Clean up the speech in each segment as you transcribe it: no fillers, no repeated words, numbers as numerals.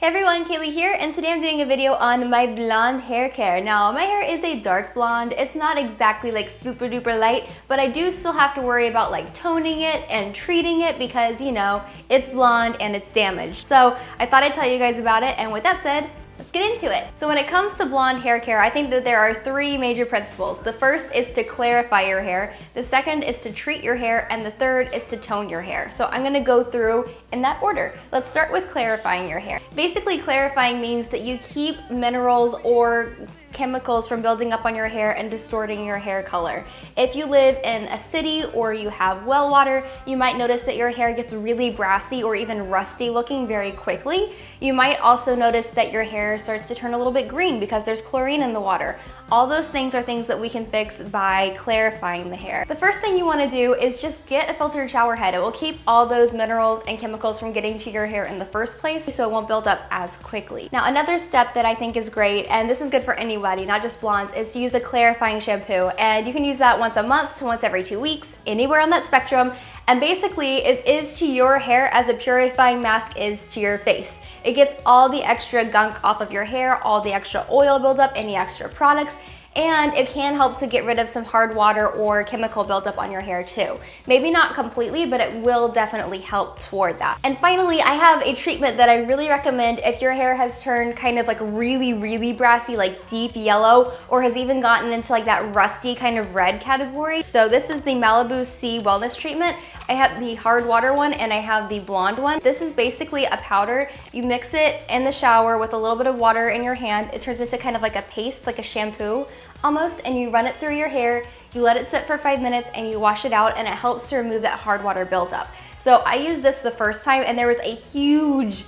Hey everyone, Kaylee here, and today I'm doing a video on my blonde hair care. Now, my hair is a dark blonde. It's not exactly like super duper light, but I do still have to worry about like toning it and treating it because, you know, it's blonde and it's damaged. So I thought I'd tell you guys about it, and with that said, let's get into it. So when it comes to blonde hair care, I think that there are three major principles. The first is to clarify your hair, the second is to treat your hair, and the third is to tone your hair. So I'm gonna go through in that order. Let's start with clarifying your hair. Basically, clarifying means that you keep minerals or chemicals from building up on your hair and distorting your hair color. If you live in a city or you have well water, you might notice that your hair gets really brassy or even rusty looking very quickly. You might also notice that your hair starts to turn a little bit green because there's chlorine in the water. All those things are things that we can fix by clarifying the hair. The first thing you want to do is just get a filtered shower head. It will keep all those minerals and chemicals from getting to your hair in the first place, so it won't build up as quickly. Now, another step that I think is great, and this is good for anybody, not just blondes, is to use a clarifying shampoo. And you can use that once a month to once every 2 weeks, anywhere on that spectrum. And basically, it is to your hair as a purifying mask is to your face. It gets all the extra gunk off of your hair, all the extra oil buildup, any extra products, and it can help to get rid of some hard water or chemical buildup on your hair too. Maybe not completely, but it will definitely help toward that. And finally, I have a treatment that I really recommend if your hair has turned kind of like really brassy, like deep yellow, or has even gotten into like that rusty kind of red category. So this is the Malibu Sea Wellness Treatment. I have the hard water one and I have the blonde one. This is basically a powder. You mix it in the shower with a little bit of water in your hand. It turns into kind of like a paste, like a shampoo almost, and you run it through your hair. You let it sit for 5 minutes and you wash it out, and it helps to remove that hard water buildup. So I used this the first time and there was a huge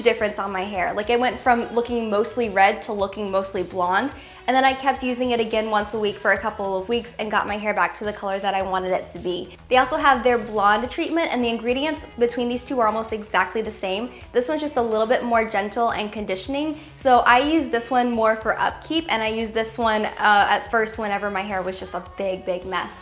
difference on my hair. Like, it went from looking mostly red to looking mostly blonde. And then I kept using it again once a week for a couple of weeks and got my hair back to the color that I wanted it to be. They also have their blonde treatment, and the ingredients between these two are almost exactly the same. This one's just a little bit more gentle and conditioning. So I use this one more for upkeep, and I use this one at first whenever my hair was just a big mess.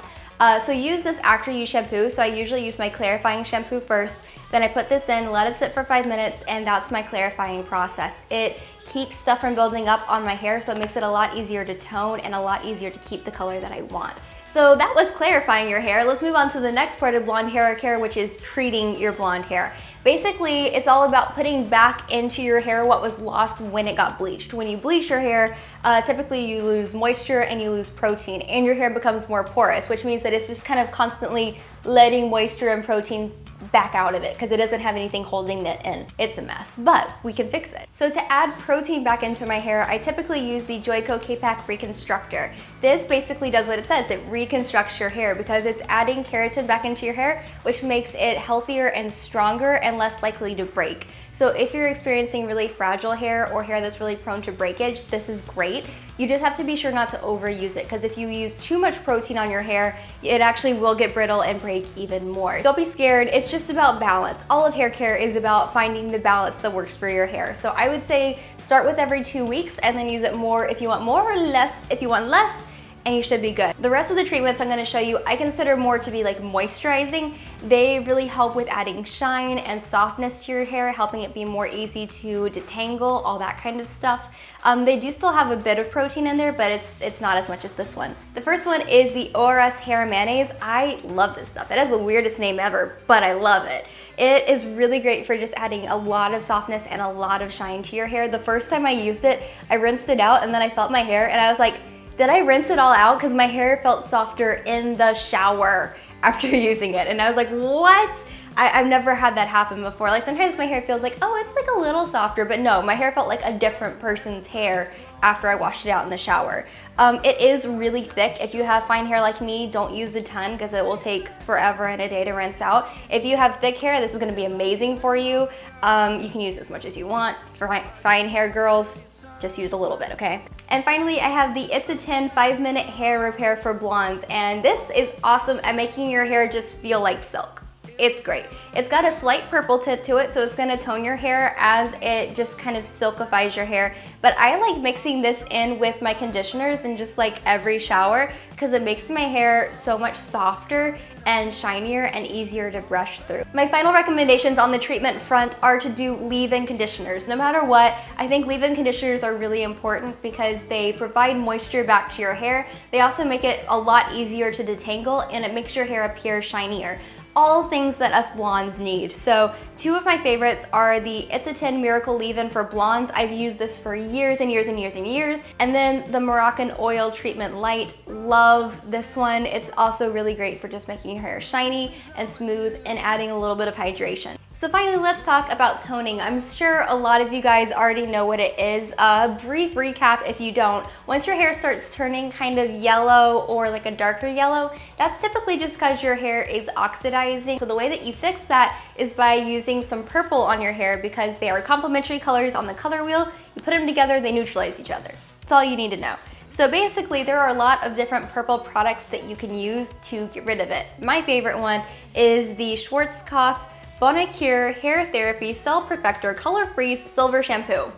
So use this after you shampoo. So I usually use my clarifying shampoo first, then I put this in, let it sit for 5 minutes, and that's my clarifying process. It keeps stuff from building up on my hair, so it makes it a lot easier to tone and a lot easier to keep the color that I want. So that was clarifying your hair. Let's move on to the next part of blonde hair care, which is treating your blonde hair. Basically, it's all about putting back into your hair what was lost when it got bleached. When you bleach your hair, typically you lose moisture and you lose protein, and your hair becomes more porous, which means that it's just kind of constantly letting moisture and protein back out of it because it doesn't have anything holding it in. It's a mess, but we can fix it. So to add protein back into my hair, I typically use the Joico K-Pack Reconstructor. This basically does what it says. It reconstructs your hair because it's adding keratin back into your hair, which makes it healthier and stronger and less likely to break. So if you're experiencing really fragile hair or hair that's really prone to breakage, this is great. You just have to be sure not to overuse it, because if you use too much protein on your hair, it actually will get brittle and break even more. Don't be scared, it's just about balance. All of hair care is about finding the balance that works for your hair. So I would say start with every 2 weeks and then use it more if you want more, or less if you want less, and you should be good. The rest of the treatments I'm going to show you, I consider more to be like moisturizing. They really help with adding shine and softness to your hair, helping it be more easy to detangle, all that kind of stuff. They do still have a bit of protein in there, but it's not as much as this one. The first one is the Ors Hair Mayonnaise. I love this stuff. It has the weirdest name ever, but I love it. It is really great for just adding a lot of softness and a lot of shine to your hair. The first time I used it, I rinsed it out and then I felt my hair and I was like, did I rinse it all out? Because my hair felt softer in the shower after using it. And I was like, what? I've never had that happen before. Like, sometimes my hair feels like, oh, it's like a little softer, but no, my hair felt like a different person's hair after I washed it out in the shower. It is really thick. If you have fine hair like me, don't use a ton because it will take forever and a day to rinse out. If you have thick hair, this is gonna be amazing for you. You can use as much as you want. For fine hair girls, just use a little bit, okay? And finally, I have the It's a 10 5-minute hair repair for blondes, and this is awesome at making your hair just feel like silk. it's great. It's got a slight purple tint to it, so it's gonna tone your hair as it just kind of silkifies your hair. But I like mixing this in with my conditioners in just like every shower because it makes my hair so much softer and shinier and easier to brush through. My final recommendations on the treatment front are to do leave-in conditioners. No matter what, I think leave-in conditioners are really important because they provide moisture back to your hair. They also make it a lot easier to detangle and it makes your hair appear shinier. All things that us blondes need. So two of my favorites are the It's a 10 Miracle Leave-In for blondes. I've used this for years and years and years and years. And then the Moroccan Oil Treatment Light. Love this one. It's also really great for just making your hair shiny and smooth and adding a little bit of hydration. So finally, let's talk about toning. I'm sure a lot of you guys already know what it is. A brief recap if you don't. Once your hair starts turning kind of yellow or like a darker yellow, that's typically just because your hair is oxidizing. So the way that you fix that is by using some purple on your hair because they are complementary colors on the color wheel. You put them together, they neutralize each other. That's all you need to know. So basically, there are a lot of different purple products that you can use to get rid of it. My favorite one is the Schwarzkopf Bonnet Hair Therapy Cell Perfector Color Freeze Silver Shampoo.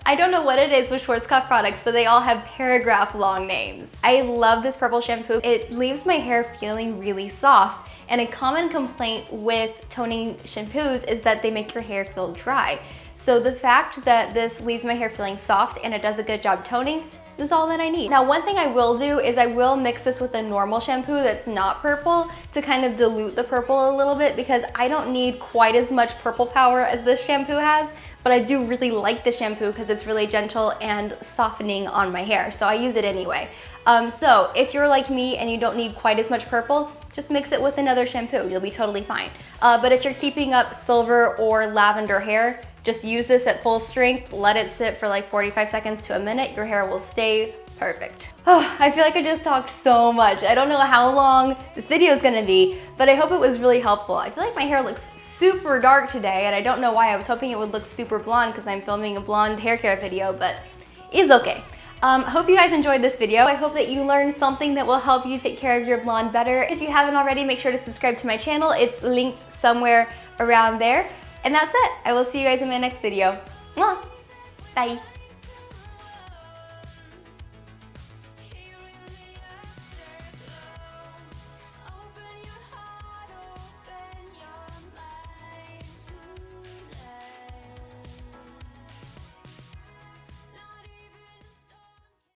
I don't know what it is with Schwarzkopf products, but they all have paragraph long names. I love this purple shampoo. It leaves my hair feeling really soft. And a common complaint with toning shampoos is that they make your hair feel dry. So the fact that this leaves my hair feeling soft and it does a good job toning is all that I need. Now, one thing I will do is I will mix this with a normal shampoo that's not purple to kind of dilute the purple a little bit because I don't need quite as much purple power as this shampoo has, but I do really like the shampoo because it's really gentle and softening on my hair, so I use it anyway. So if you're like me and you don't need quite as much purple, just mix it with another shampoo, you'll be totally fine. But if you're keeping up silver or lavender hair, just use this at full strength, let it sit for like 45 seconds to a minute, your hair will stay perfect. Oh, I feel like I just talked so much. I don't know how long this video is gonna be, but I hope it was really helpful. I feel like my hair looks super dark today, and I don't know why. I was hoping it would look super blonde because I'm filming a blonde hair care video, but it's okay. Hope you guys enjoyed this video. I hope that you learned something that will help you take care of your blonde better. If you haven't already, make sure to subscribe to my channel. It's linked somewhere around there. And that's it. I will see you guys in my next video. Mwah. Bye.